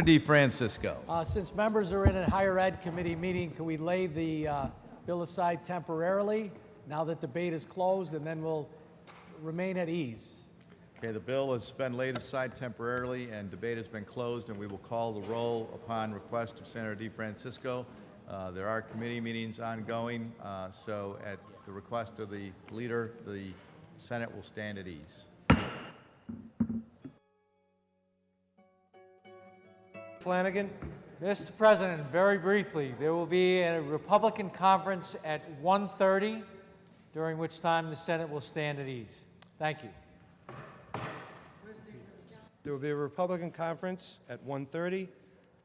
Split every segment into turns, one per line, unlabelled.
DeFrancisco.
Since members are in a higher ed committee meeting, can we lay the bill aside temporarily now that debate is closed, and then we'll remain at ease?
Okay, the bill has been laid aside temporarily and debate has been closed, and we will call the roll upon request of Senator DeFrancisco. There are committee meetings ongoing, so at the request of the leader, the Senate will stand at ease.
Flanagan.
Mr. President, very briefly, there will be a Republican conference at 1:30, during which time the Senate will stand at ease. Thank you.
There will be a Republican conference at 1:30,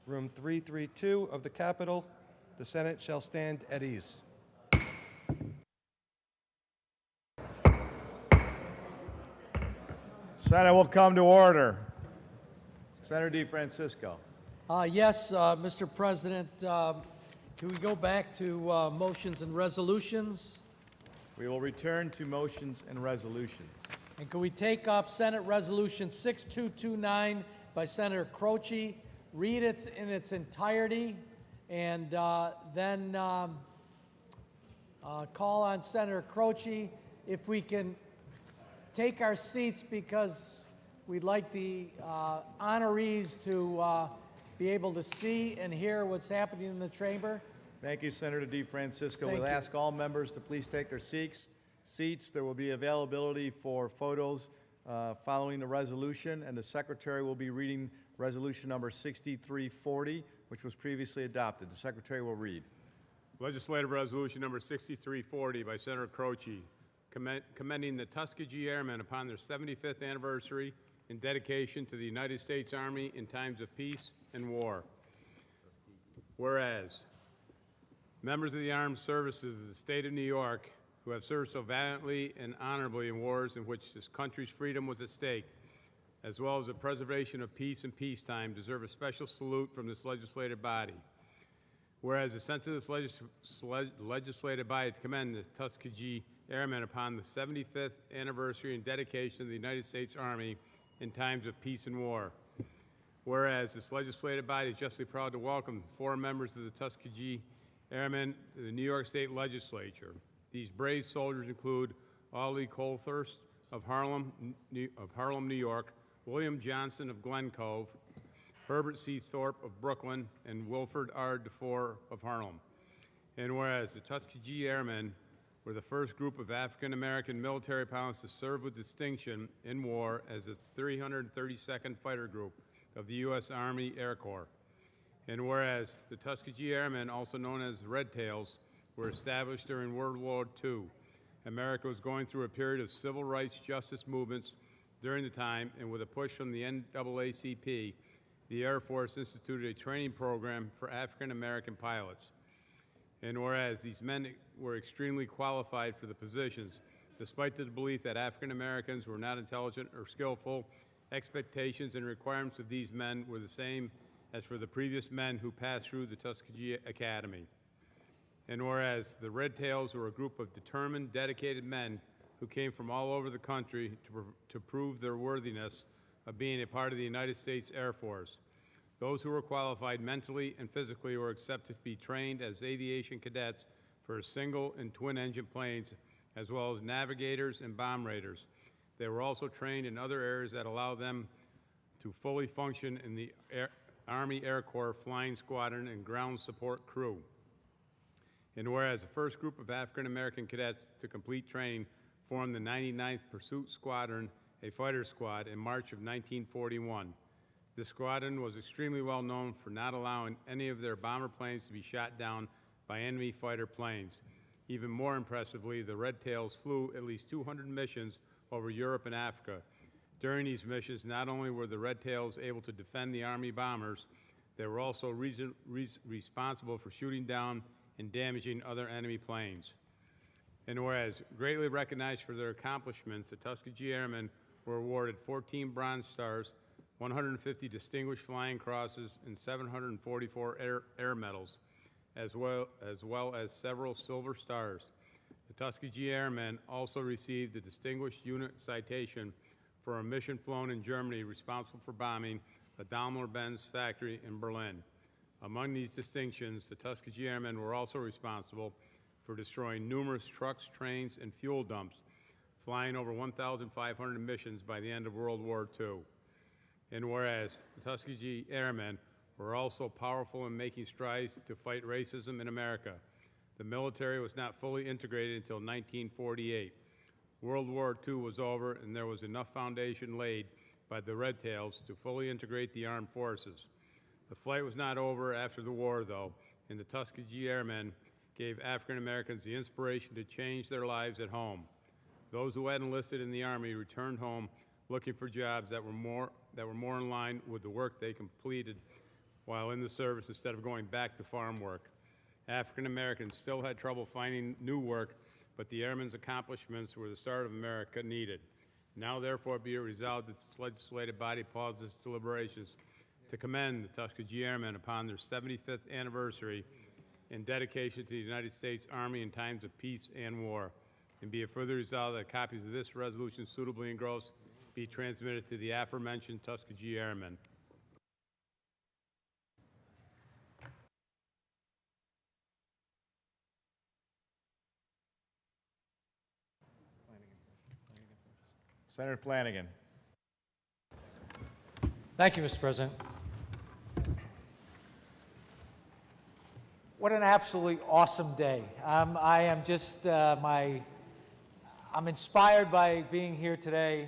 room 332 of the Capitol. The Senate shall stand at ease.
Senate will come to order. Senator DeFrancisco.
Yes, Mr. President, can we go back to motions and resolutions?
We will return to motions and resolutions.
And can we take up Senate Resolution 6229 by Senator Croce, read it in its entirety, and then call on Senator Croce if we can take our seats, because we'd like the honorees to be able to see and hear what's happening in the chamber.
Thank you, Senator DeFrancisco. We'll ask all members to please take their seats. There will be availability for photos following the resolution, and the Secretary will be reading resolution number 6340, which was previously adopted. The Secretary will read.
Legislative Resolution number 6340 by Senator Croce, commending the Tuskegee Airmen upon their 75th anniversary in dedication to the United States Army in times of peace and war. Whereas, members of the armed services of the state of New York who have served so valiantly and honorably in wars in which this country's freedom was at stake, as well as the preservation of peace in peacetime, deserve a special salute from this legislative body. Whereas the sense of this legislative body to commend the Tuskegee Airmen upon the 75th anniversary and dedication of the United States Army in times of peace and war. Whereas this legislative body is justly proud to welcome 4 members of the Tuskegee Airmen to the New York State Legislature. These brave soldiers include Ollie Colthurst of Harlem, New York, William Johnson of Glen Cove, Herbert C. Thorpe of Brooklyn, and Wilford R. DeFore of Harlem. And whereas the Tuskegee Airmen were the first group of African-American military pilots to serve with distinction in war as the 332nd Fighter Group of the U.S. Army Air Corps. And whereas the Tuskegee Airmen, also known as Red Tails, were established during World War II, America was going through a period of civil rights justice movements during the time, and with a push from the NAACP, the Air Force instituted a training program for African-American pilots. And whereas these men were extremely qualified for the positions, despite the belief that African Americans were not intelligent or skillful, expectations and requirements of these men were the same as for the previous men who passed through the Tuskegee Academy. And whereas the Red Tails were a group of determined, dedicated men who came from all over the country to prove their worthiness of being a part of the United States Air Force. Those who were qualified mentally and physically were accepted to be trained as aviation cadets for single and twin-engine planes, as well as navigators and bomb raiders. They were also trained in other areas that allow them to fully function in the Army Air Corps Flying Squadron and Ground Support Crew. And whereas the first group of African-American cadets to complete training formed the 99th Pursuit Squadron, a fighter squad, in March of 1941. This squadron was extremely well known for not allowing any of their bomber planes to be shot down by enemy fighter planes. Even more impressively, the Red Tails flew at least 200 missions over Europe and Africa. During these missions, not only were the Red Tails able to defend the Army bombers, they were also responsible for shooting down and damaging other enemy planes. And whereas greatly recognized for their accomplishments, the Tuskegee Airmen were awarded 14 Bronze Stars, 150 Distinguished Flying Crosses, and 744 air medals, as well as several Silver Stars. The Tuskegee Airmen also received the Distinguished Unit Citation for a mission flown in Germany responsible for bombing the Daimler-Benz factory in Berlin. Among these distinctions, the Tuskegee Airmen were also responsible for destroying numerous trucks, trains, and fuel dumps, flying over 1,500 missions by the end of World War II. And whereas the Tuskegee Airmen were also powerful in making strides to fight racism in America, the military was not fully integrated until 1948. World War II was over, and there was enough foundation laid by the Red Tails to fully integrate the armed forces. The fight was not over after the war, though, and the Tuskegee Airmen gave African Americans the inspiration to change their lives at home. Those who had enlisted in the Army returned home looking for jobs that were more in line with the work they completed while in the service instead of going back to farm work. African Americans still had trouble finding new work, but the Airmen's accomplishments were the start of America needed. Now, therefore, be it resolved that this legislative body pauses its deliberations to commend the Tuskegee Airmen upon their 75th anniversary in dedication to the United States Army in times of peace and war. And be it further resolved that copies of this resolution suitably engrossed be transmitted to the aforementioned Tuskegee Airmen.
Senator Flanagan.
Thank you, Mr. President. What an absolutely awesome day. I am just, I'm inspired by being here today,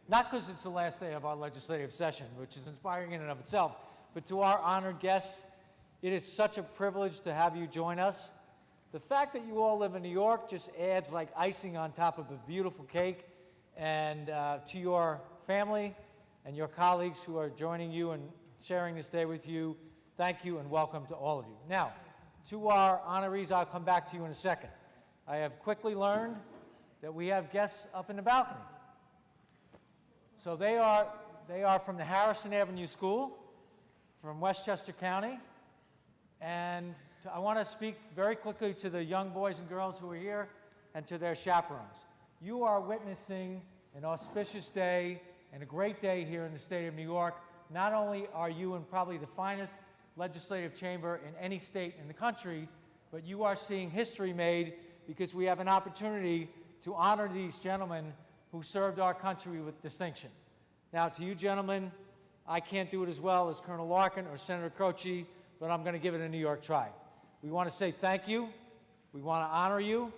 not because it's the last day of our legislative session, which is inspiring in and of itself, but to our honored guests, it is such a privilege to have you join us. The fact that you all live in New York just adds like icing on top of a beautiful cake. And to your family and your colleagues who are joining you and sharing this day with you, thank you and welcome to all of you. Now, to our honorees, I'll come back to you in a second. I have quickly learned that we have guests up in the balcony. So they are from the Harrison Avenue School, from Westchester County, and I want to speak very quickly to the young boys and girls who are here and to their chaperones. You are witnessing an auspicious day and a great day here in the state of New York. Not only are you in probably the finest legislative chamber in any state in the country, but you are seeing history made because we have an opportunity to honor these gentlemen who served our country with distinction. Now, to you gentlemen, I can't do it as well as Colonel Larkin or Senator Croce, but I'm going to give it a New York try. We want to say thank you. We want to honor you.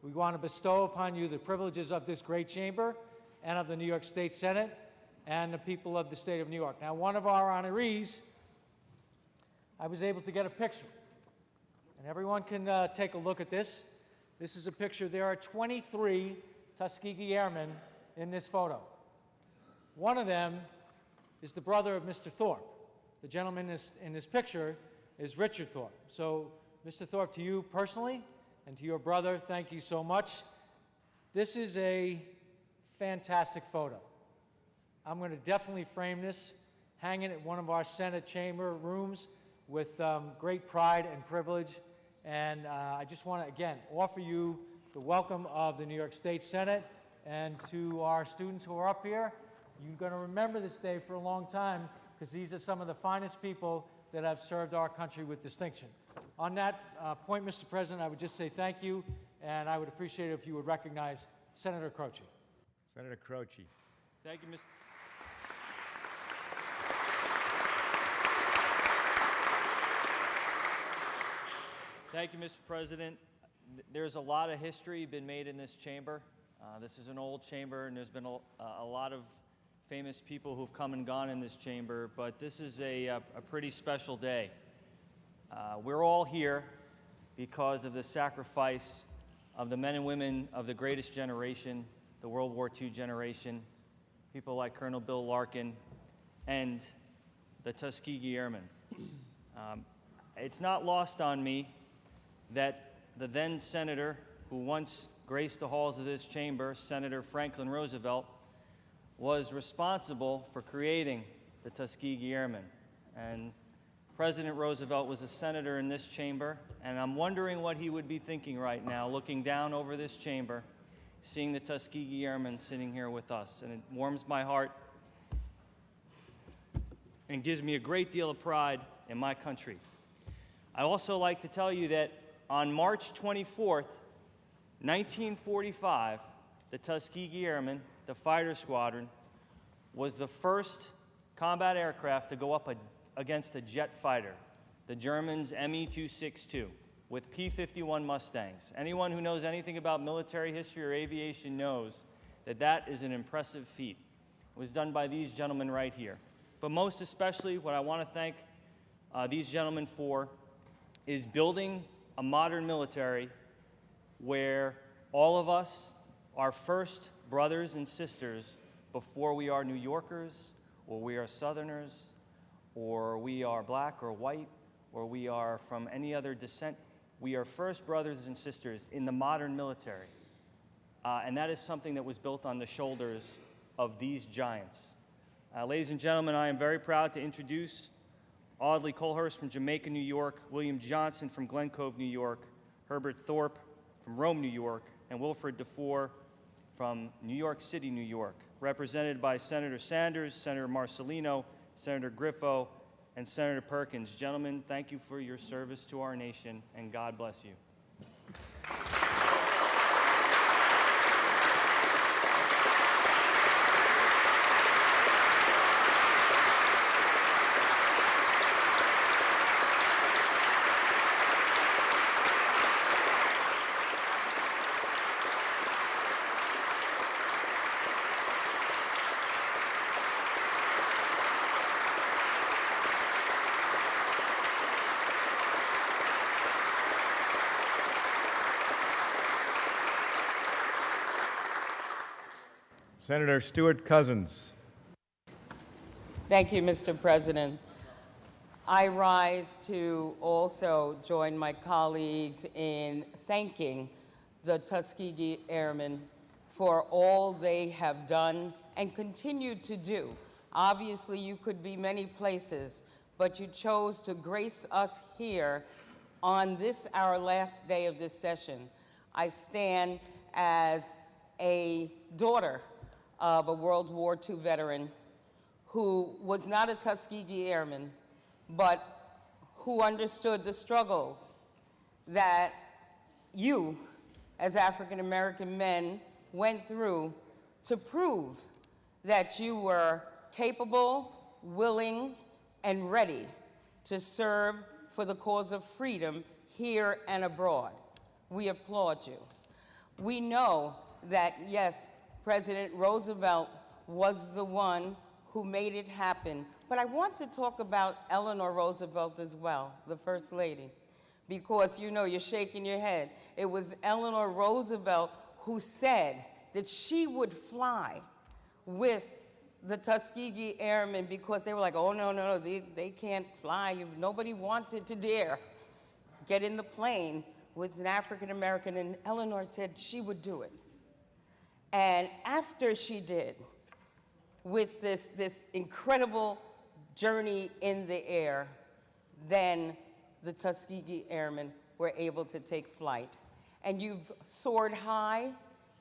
We want to bestow upon you the privileges of this great chamber and of the New York State Senate and the people of the state of New York. Now, one of our honorees, I was able to get a picture. And everyone can take a look at this. This is a picture. There are 23 Tuskegee Airmen in this photo. One of them is the brother of Mr. Thorpe. The gentleman in this picture is Richard Thorpe. So, Mr. Thorpe, to you personally, and to your brother, thank you so much. This is a fantastic photo. I'm going to definitely frame this, hang it at one of our Senate chamber rooms with great pride and privilege. And I just want to, again, offer you the welcome of the New York State Senate. And to our students who are up here, you're going to remember this day for a long time because these are some of the finest people that have served our country with distinction. On that point, Mr. President, I would just say thank you, and I would appreciate it if you would recognize Senator Croce.
Senator Croce.
Thank you, Mr. Thank you, Mr. President. There's a lot of history been made in this chamber. This is an old chamber, and there's been a lot of famous people who've come and gone in this chamber, but this is a pretty special day. We're all here because of the sacrifice of the men and women of the greatest generation, the World War II generation, people like Colonel Bill Larkin and the Tuskegee Airmen. It's not lost on me that the then senator who once graced the halls of this chamber, Senator Franklin Roosevelt, was responsible for creating the Tuskegee Airmen. And President Roosevelt was a senator in this chamber, and I'm wondering what he would be thinking right now, looking down over this chamber, seeing the Tuskegee Airmen sitting here with us. And it warms my heart and gives me a great deal of pride in my country. I also like to tell you that on March 24th, 1945, the Tuskegee Airmen, the fighter squadron, was the first combat aircraft to go up against a jet fighter, the Germans' Me-262, with P-51 Mustangs. Anyone who knows anything about military history or aviation knows that that is an impressive feat. It was done by these gentlemen right here. But most especially, what I want to thank these gentlemen for is building a modern military where all of us are first brothers and sisters before we are New Yorkers, or we are Southerners, or we are black or white, or we are from any other descent. We are first brothers and sisters in the modern military. And that is something that was built on the shoulders of these giants. Ladies and gentlemen, I am very proud to introduce Audley Colhurst from Jamaica, New York, William Johnson from Glen Cove, New York, Herbert Thorpe from Rome, New York, and Wilfred DeFore from New York City, New York, represented by Senator Sanders, Senator Marcelino, Senator Griffo, and Senator Perkins. Gentlemen, thank you for your service to our nation, and God bless you.
Senator Stuart Cousins.
Thank you, Mr. President. I rise to also join my colleagues in thanking the Tuskegee Airmen for all they have done and continue to do. Obviously, you could be many places, but you chose to grace us here on this, our last day of this session. I stand as a daughter of a World War II veteran who was not a Tuskegee Airman, but who understood the struggles that you, as African-American men, went through to prove that you were capable, willing, and ready to serve for the cause of freedom here and abroad. We applaud you. We know that, yes, President Roosevelt was the one who made it happen. But I want to talk about Eleanor Roosevelt as well, the First Lady, because you know, you're shaking your head. It was Eleanor Roosevelt who said that she would fly with the Tuskegee Airmen because they were like, oh, no, no, no, they can't fly. Nobody wanted to dare get in the plane with an African American, and Eleanor said she would do it. And after she did, with this incredible journey in the air, then the Tuskegee Airmen were able to take flight. And you've soared high,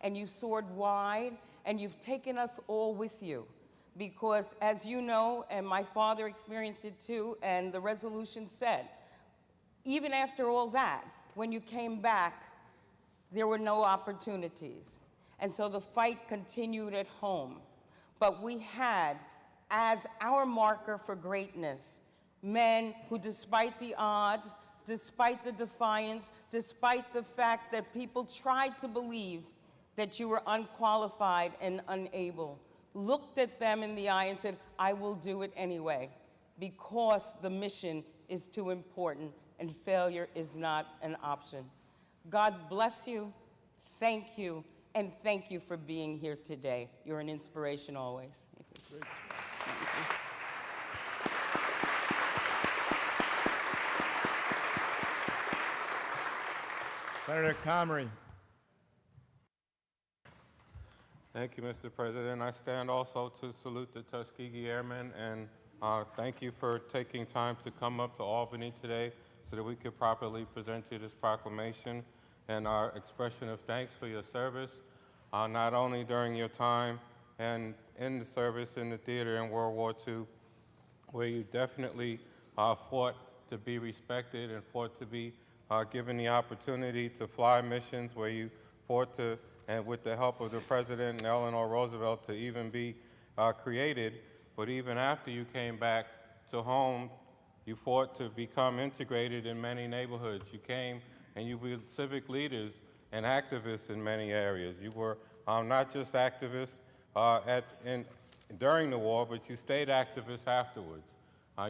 and you've soared wide, and you've taken us all with you. Because as you know, and my father experienced it too, and the resolution said, even after all that, when you came back, there were no opportunities. And so the fight continued at home. But we had, as our marker for greatness, men who, despite the odds, despite the defiance, despite the fact that people tried to believe that you were unqualified and unable, looked at them in the eye and said, I will do it anyway, because the mission is too important and failure is not an option. God bless you, thank you, and thank you for being here today. You're an inspiration always.
Senator Comrie.
Thank you, Mr. President. I stand also to salute the Tuskegee Airmen and thank you for taking time to come up to Albany today so that we could properly present you this proclamation and our expression of thanks for your service, not only during your time and in the service in the theater in World War II, where you definitely fought to be respected and fought to be given the opportunity to fly missions, where you fought to, and with the help of the President and Eleanor Roosevelt, to even be created. But even after you came back to home, you fought to become integrated in many neighborhoods. You came and you were civic leaders and activists in many areas. You were not just activists during the war, but you stayed activists afterwards.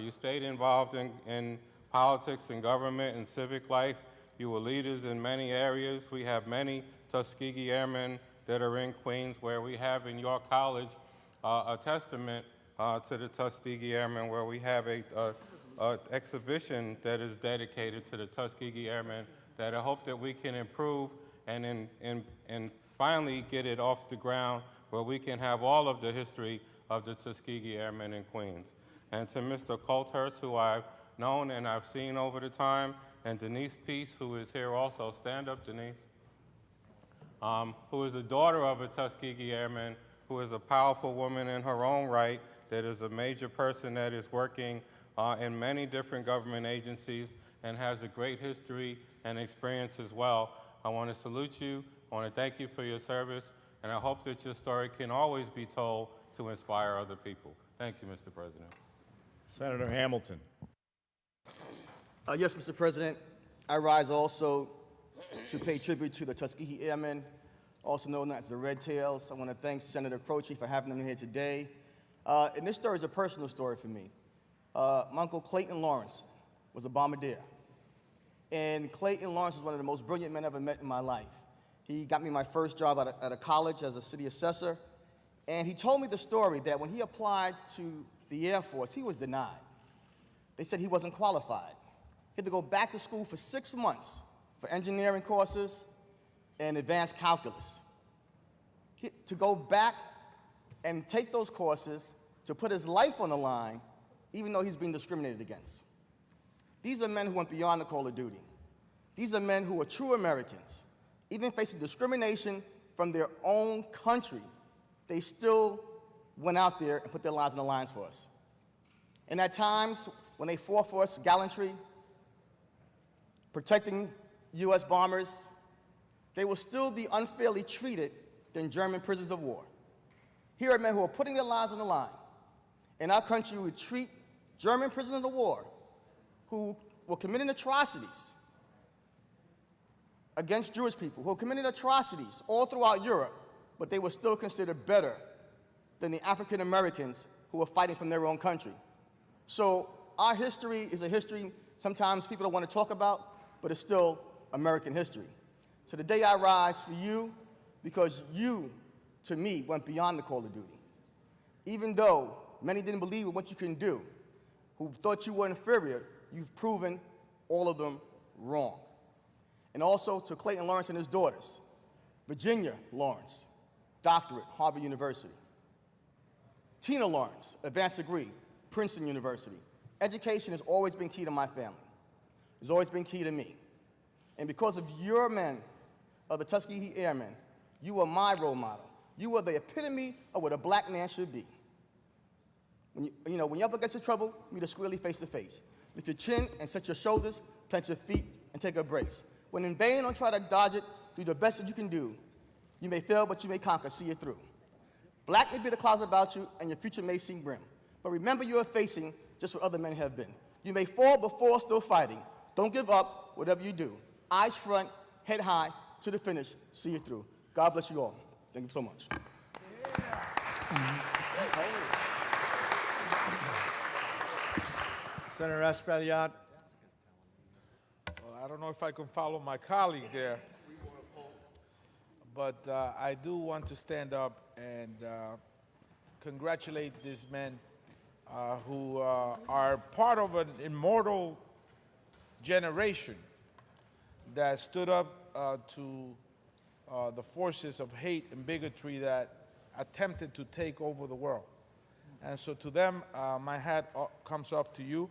You stayed involved in politics and government and civic life. You were leaders in many areas. We have many Tuskegee Airmen that are in Queens, where we have in York College a testament to the Tuskegee Airmen, where we have a exhibition that is dedicated to the Tuskegee Airmen that I hope that we can improve and finally get it off the ground, where we can have all of the history of the Tuskegee Airmen in Queens. And to Mr. Colthurst, who I've known and I've seen over the time, and Denise Peace, who is here also. Stand up, Denise. Who is a daughter of a Tuskegee Airman, who is a powerful woman in her own right, that is a major person that is working in many different government agencies and has a great history and experience as well. I want to salute you. I want to thank you for your service, and I hope that your story can always be told to inspire other people. Thank you, Mr. President.
Senator Hamilton.
Yes, Mr. President. I rise also to pay tribute to the Tuskegee Airmen, also known as the Red Tails. I want to thank Senator Croce for having them here today. And this story is a personal story for me. My uncle Clayton Lawrence was a bombardier. And Clayton Lawrence was one of the most brilliant men I've ever met in my life. He got me my first job at a college as a city assessor. And he told me the story that when he applied to the Air Force, he was denied. They said he wasn't qualified. He had to go back to school for 6 months for engineering courses and advanced calculus. To go back and take those courses, to put his life on the line, even though he's being discriminated against. These are men who went beyond the call of duty. These are men who are true Americans. Even facing discrimination from their own country, they still went out there and put their lives on the lines for us. And at times, when they fought for us, gallantry, protecting U.S. bombers, they will still be unfairly treated than German prisoners of war. Here are men who are putting their lives on the line. In our country, we would treat German prisoners of war who were committing atrocities against Jewish people, who were committing atrocities all throughout Europe, but they were still considered better than the African Americans who were fighting from their own country. So our history is a history sometimes people don't want to talk about, but it's still American history. So today I rise for you because you, to me, went beyond the call of duty. Even though many didn't believe in what you can do, who thought you were inferior, you've proven all of them wrong. And also to Clayton Lawrence and his daughters, Virginia Lawrence, doctorate, Harvard University. Tina Lawrence, advanced degree, Princeton University. Education has always been key to my family. It's always been key to me. And because of your men, of the Tuskegee Airmen, you are my role model. You are the epitome of what a black man should be. When you're up against the trouble, meet us squarely face to face. Lift your chin and set your shoulders, plant your feet, and take a brace. When in vain, don't try to dodge it. Do the best that you can do. You may fail, but you may conquer. See it through. Black may be the clouds about you, and your future may seem grim. But remember, you are facing just what other men have been. You may fall before still fighting. Don't give up, whatever you do. Eyes front, head high, to the finish. See it through. God bless you all. Thank you so much.
Senator Espaillat.
Well, I don't know if I can follow my colleague there, but I do want to stand up and congratulate these men who are part of an immortal generation that stood up to the forces of hate and bigotry that attempted to take over the world. And so to them, my hat comes off to you.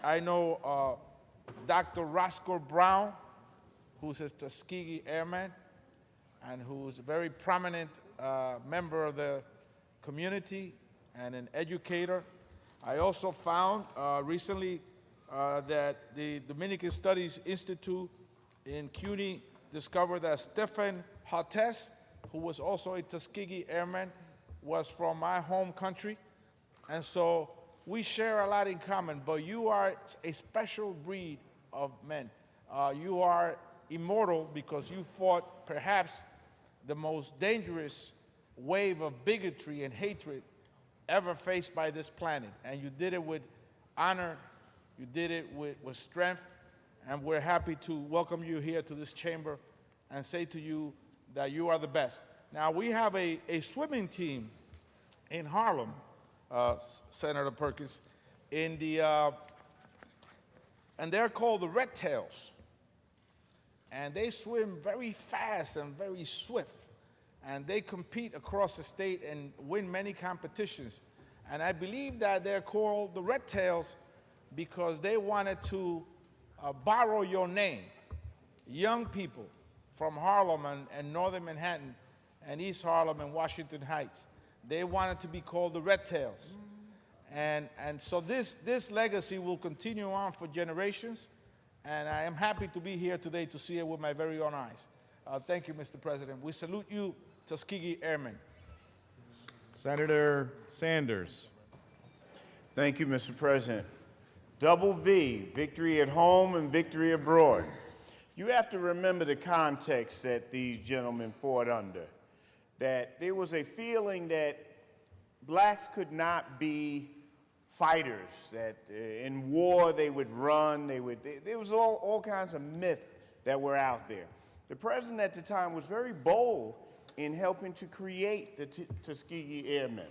I know Dr. Roscoe Brown, who's a Tuskegee Airman and who's a very prominent member of the community and an educator. I also found recently that the Dominican Studies Institute in CUNY discovered that Stephen Hautes, who was also a Tuskegee Airman, was from my home country. And so we share a lot in common, but you are a special breed of men. You are immortal because you fought perhaps the most dangerous wave of bigotry and hatred ever faced by this planet. And you did it with honor, you did it with strength, and we're happy to welcome you here to this chamber and say to you that you are the best. Now, we have a swimming team in Harlem, Senator Perkins, and they're called the Red Tails. And they swim very fast and very swift. And they compete across the state and win many competitions. And I believe that they're called the Red Tails because they wanted to borrow your name. Young people from Harlem and northern Manhattan and East Harlem and Washington Heights, they wanted to be called the Red Tails. And so this legacy will continue on for generations, and I am happy to be here today to see it with my very own eyes. Thank you, Mr. President. We salute you, Tuskegee Airmen.
Senator Sanders.
Thank you, Mr. President. Double V, victory at home and victory abroad. You have to remember the context that these gentlemen fought under, that there was a feeling that blacks could not be fighters, that in war they would run, there was all kinds of myths that were out there. The president at the time was very bold in helping to create the Tuskegee Airmen.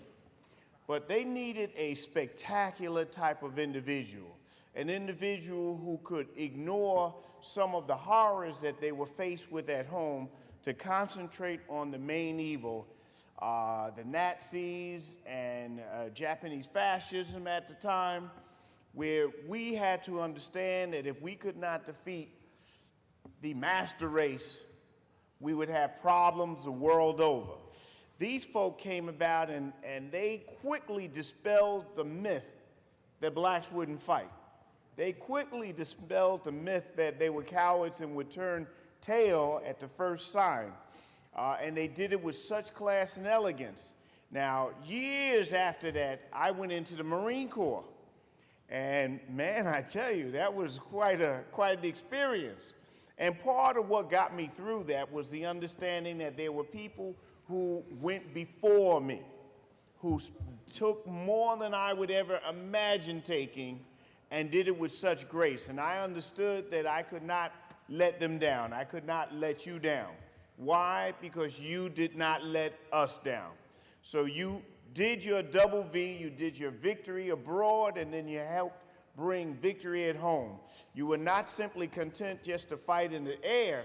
But they needed a spectacular type of individual, an individual who could ignore some of the horrors that they were faced with at home to concentrate on the main evil, the Nazis and Japanese fascism at the time, where we had to understand that if we could not defeat the master race, we would have problems the world over. These folk came about and they quickly dispelled the myth that blacks wouldn't fight. They quickly dispelled the myth that they were cowards and would turn tail at the first sign. And they did it with such class and elegance. Now, years after that, I went into the Marine Corps. And man, I tell you, that was quite an experience. And part of what got me through that was the understanding that there were people who went before me, who took more than I would ever imagine taking and did it with such grace. And I understood that I could not let them down. I could not let you down. Why? Because you did not let us down. So you did your double V, you did your victory abroad, and then you helped bring victory at home. You were not simply content just to fight in the air.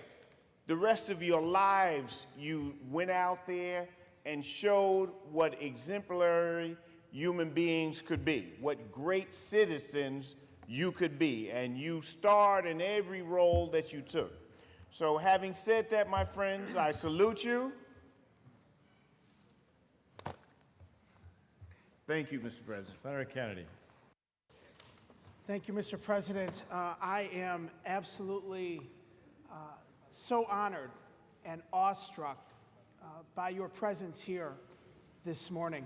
The rest of your lives, you went out there and showed what exemplary human beings could be, what great citizens you could be, and you starred in every role that you took. So having said that, my friends, I salute you. Thank you, Mr. President.
Senator Kennedy.
Thank you, Mr. President. I am absolutely so honored and awestruck by your presence here this morning,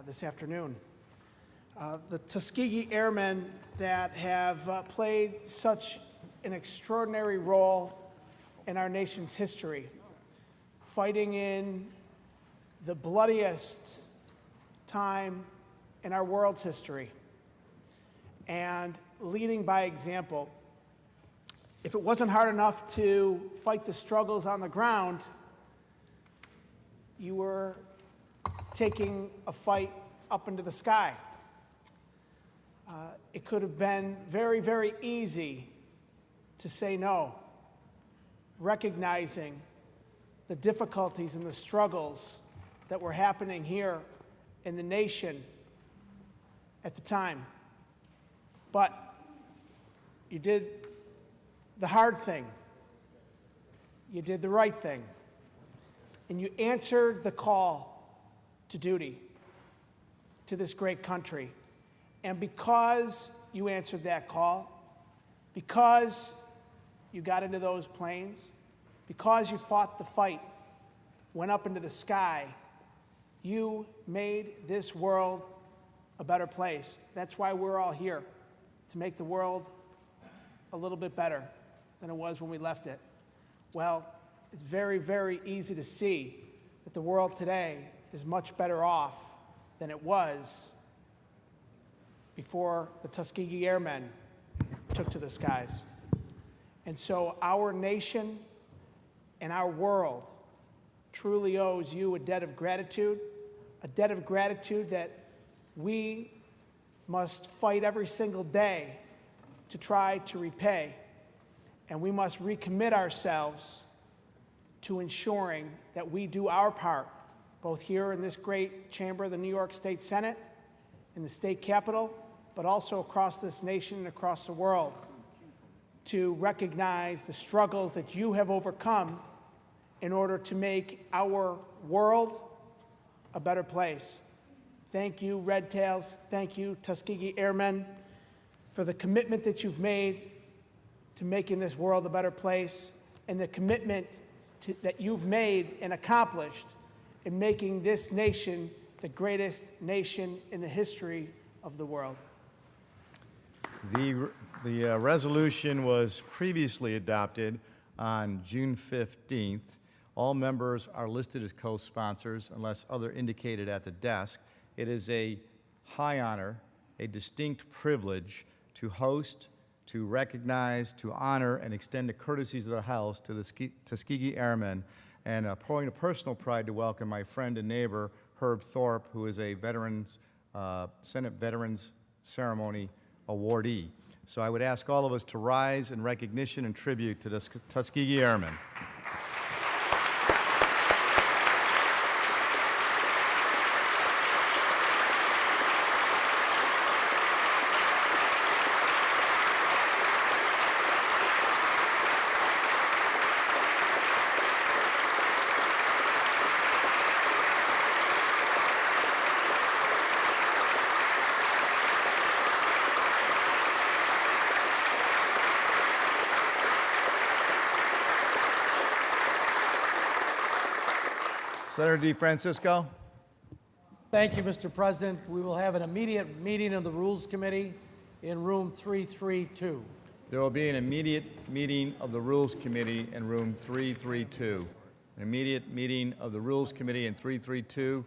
this afternoon. The Tuskegee Airmen that have played such an extraordinary role in our nation's history, fighting in the bloodiest time in our world's history, and leading by example. If it wasn't hard enough to fight the struggles on the ground, you were taking a fight up into the sky. It could have been very, very easy to say no, recognizing the difficulties and the struggles that were happening here in the nation at the time. But you did the hard thing. You did the right thing. And you answered the call to duty to this great country And because you answered that call, because you got into those planes, because you fought the fight, went up into the sky, you made this world a better place. That's why we're all here, to make the world a little bit better than it was when we left it. Well, it's very, very easy to see that the world today is much better off than it was before the Tuskegee Airmen took to the skies. And so our nation and our world truly owes you a debt of gratitude that we must fight every single day to try to repay. And we must recommit ourselves to ensuring that we do our part, both here in this great chamber of the New York State Senate, in the state capitol, but also across this nation and across the world, to recognize the struggles that you have overcome in order to make our world a better place. Thank you, Red Tails. Thank you, Tuskegee Airmen, for the commitment that you've made to making this world a better place, and the commitment that you've made and accomplished in making this nation the greatest nation in the history of the world.
The resolution was previously adopted on June 15th. All members are listed as co-sponsors unless other indicated at the desk. It is a high honor, a distinct privilege to host, to recognize, to honor, and extend the courtesies of the House to the Tuskegee Airmen, and a point of personal pride to welcome my friend and neighbor, Herb Thorpe, who is a Senate Veterans Ceremony awardee. So I would ask all of us to rise in recognition and tribute to the Tuskegee Airmen. Senator DeFrancisco.
Thank you, Mr. President. We will have an immediate meeting of the Rules Committee in room 332.
There will be an immediate meeting of the Rules Committee in room 332. An immediate meeting of the Rules Committee in 332.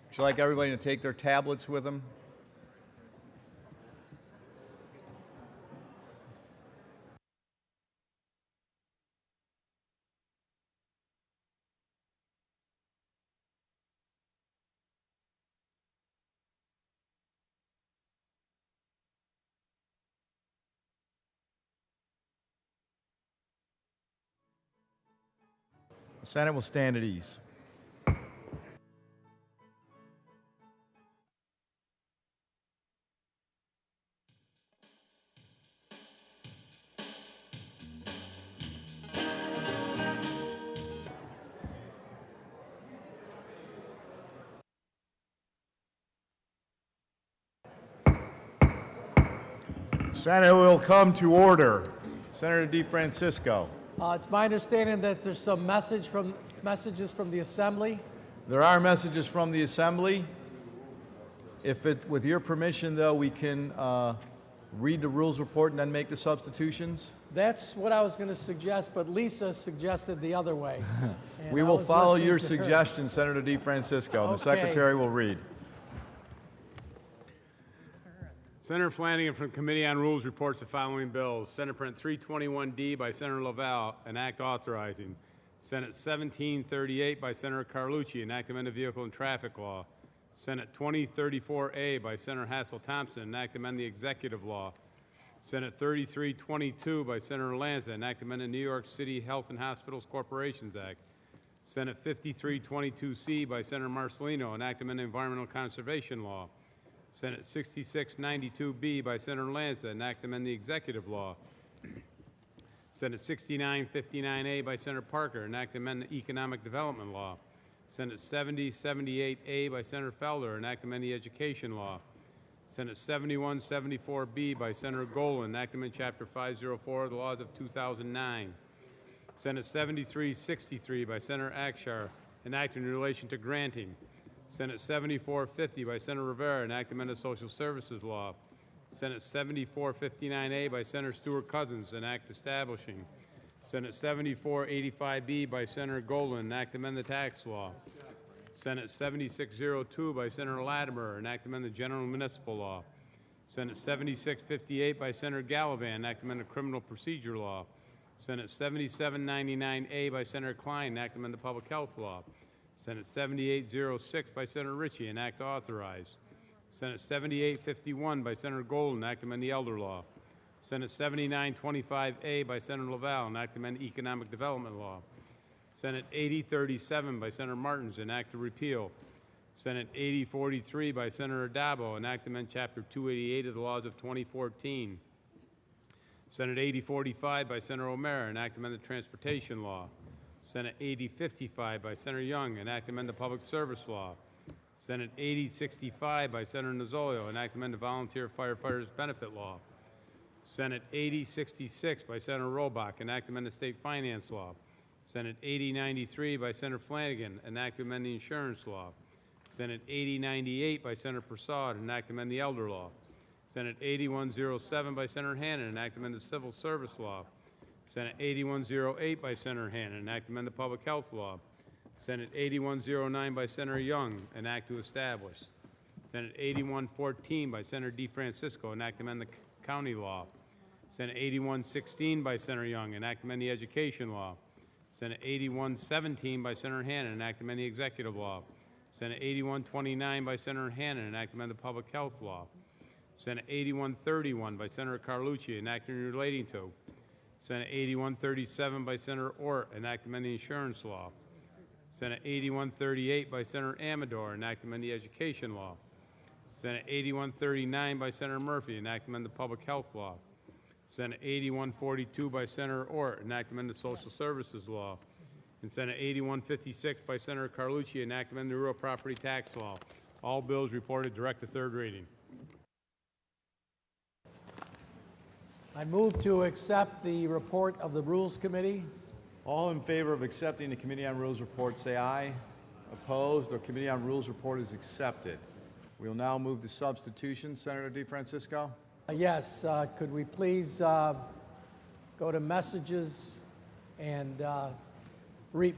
Would you like everybody to take their tablets with them? The Senate will stand at ease. Senate will come to order. Senator DeFrancisco.
It's my understanding that there's some messages from the Assembly.
There are messages from the Assembly. With your permission, though, we can read the rules report and then make the substitutions.
That's what I was going to suggest, but Lisa suggested the other way.
We will follow your suggestion, Senator DeFrancisco, and the Secretary will read.
Senator Flanagan from Committee on Rules reports the following bills. Senate Print 321D by Senator Laval, an act authorizing. Senate 1738 by Senator Carlucci, an act to amend the Vehicle and Traffic Law. Senate 2034A by Senator Hassel-Thompson, an act to amend the Executive Law. Senate 3322 by Senator Lanza, an act to amend the New York City Health and Hospitals Corporations Act. Senate 5322C by Senator Marcelino, an act to amend the Environmental Conservation Law. Senate 6692B by Senator Lanza, an act to amend the Executive Law. Senate 6959A by Senator Parker, an act to amend the Economic Development Law. Senate 7078A by Senator Felder, an act to amend the Education Law. Senate 7174B by Senator Golan, enactment Chapter 504 of the laws of 2009. Senate 7363 by Senator Akshar, enacted in relation to granting. Senate 7450 by Senator Rivera, enactment of social services law. Senate 7459A by Senator Stuart Cousins, an act establishing. Senate 7485B by Senator Golan, an act to amend the tax law. Senate 7602 by Senator Latimer, an act to amend the general municipal law. Senate 7658 by Senator Gallivan, an act to amend the criminal procedure law. Senate 7799A by Senator Klein, an act to amend the public health law. Senate 7806 by Senator Ritchie, an act to authorize. Senate 7851 by Senator Golden, an act to amend the elder law. Senate 7925A by Senator Laval, an act to amend the economic development law. Senate 8037 by Senator Martins, an act to repeal. Senate 8043 by Senator Dabo, an act to amend Chapter 288 of the laws of 2014. Senate 8045 by Senator O'Meara, an act to amend the transportation law. Senate 8055 by Senator Young, an act to amend the public service law. Senate 8065 by Senator Nozzolio, an act to amend the volunteer firefighters benefit law. Senate 8066 by Senator Robach, an act to amend the state finance law. Senate 8093 by Senator Flanagan, an act to amend the insurance law. Senate 8098 by Senator Prasad, an act to amend the elder law. Senate 8107 by Senator Hannan, an act to amend the civil service law. Senate 8108 by Senator Hannan, an act to amend the public health law. Senate 8109 by Senator Young, an act to establish. Senate 8114 by Senator DeFrancisco, an act to amend the county law. Senate 8116 by Senator Young, an act to amend the education law. Senate 8117 by Senator Hannan, an act to amend the executive law. Senate 8129 by Senator Hannan, an act to amend the public health law. Senate 8131 by Senator Carlucci, an act relating to. Senate 8137 by Senator Ort, an act to amend the insurance law. Senate 8138 by Senator Amador, an act to amend the education law. Senate 8139 by Senator Murphy, an act to amend the public health law. Senate 8142 by Senator Ort, an act to amend the social services law. And Senate 8156 by Senator Carlucci, an act to amend the real property tax law. All bills reported direct to third reading.
I move to accept the report of the Rules Committee.
All in favor of accepting the Committee on Rules report, say aye. Opposed? The Committee on Rules report is accepted. We will now move to substitution. Senator DeFrancisco?
Yes, could we please go to messages and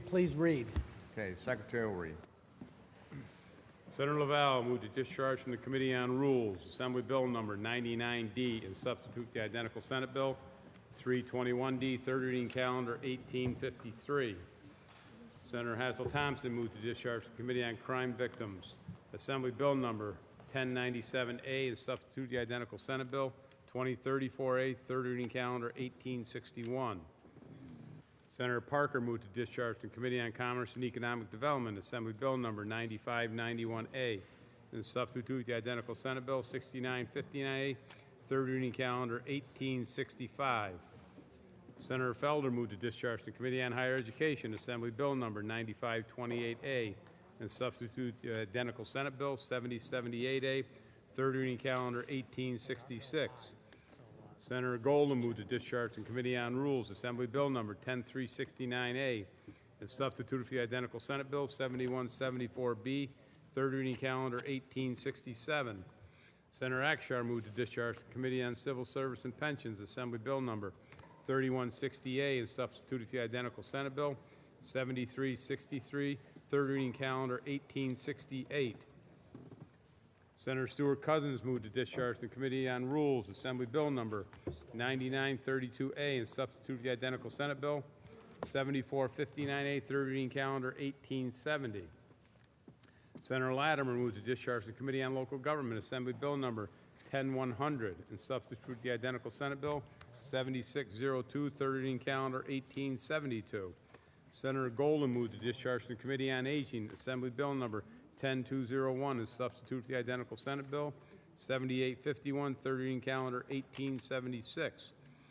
please read.
Okay, Secretary will read.
Senator Laval moved to discharge from the Committee on Rules, Assembly Bill number 99D, and substitute the identical Senate Bill 321D, third reading calendar 1853. Senator Hassel Thompson moved to discharge from the Committee on Crime Victims, Assembly Bill number 1097A, and substitute the identical Senate Bill 2034A, third reading calendar 1861. Senator Parker moved to discharge from the Committee on Commerce and Economic Development, Assembly Bill number 9591A, and substitute the identical Senate Bill 6959A, third reading calendar 1865. Senator Felder moved to discharge from the Committee on Higher Education, Assembly Bill number 9528A, and substitute the identical Senate Bill 7078A, third reading calendar 1866. Senator Golden moved to discharge from Committee on Rules, Assembly Bill number 10369A, and substitute for the identical Senate Bill 7174B, third reading calendar 1867. Senator Akshar moved to discharge from Committee on Civil Service and Pensions, Assembly Bill number 3160A, and substitute for the identical Senate Bill 7363, third reading calendar 1868. Senator Stuart Cousins moved to discharge the Committee on Rules, Assembly Bill number 9932A, and substitute the identical Senate Bill 7459A, third reading calendar 1870. Senator Latimer moved to discharge the Committee on Local Government, Assembly Bill number 10100, and substitute the identical Senate Bill 7602, third reading calendar 1872. Senator Golden moved to discharge the Committee on Aging, Assembly Bill number 10201, and substitute the identical Senate Bill 7851, third reading calendar 1876.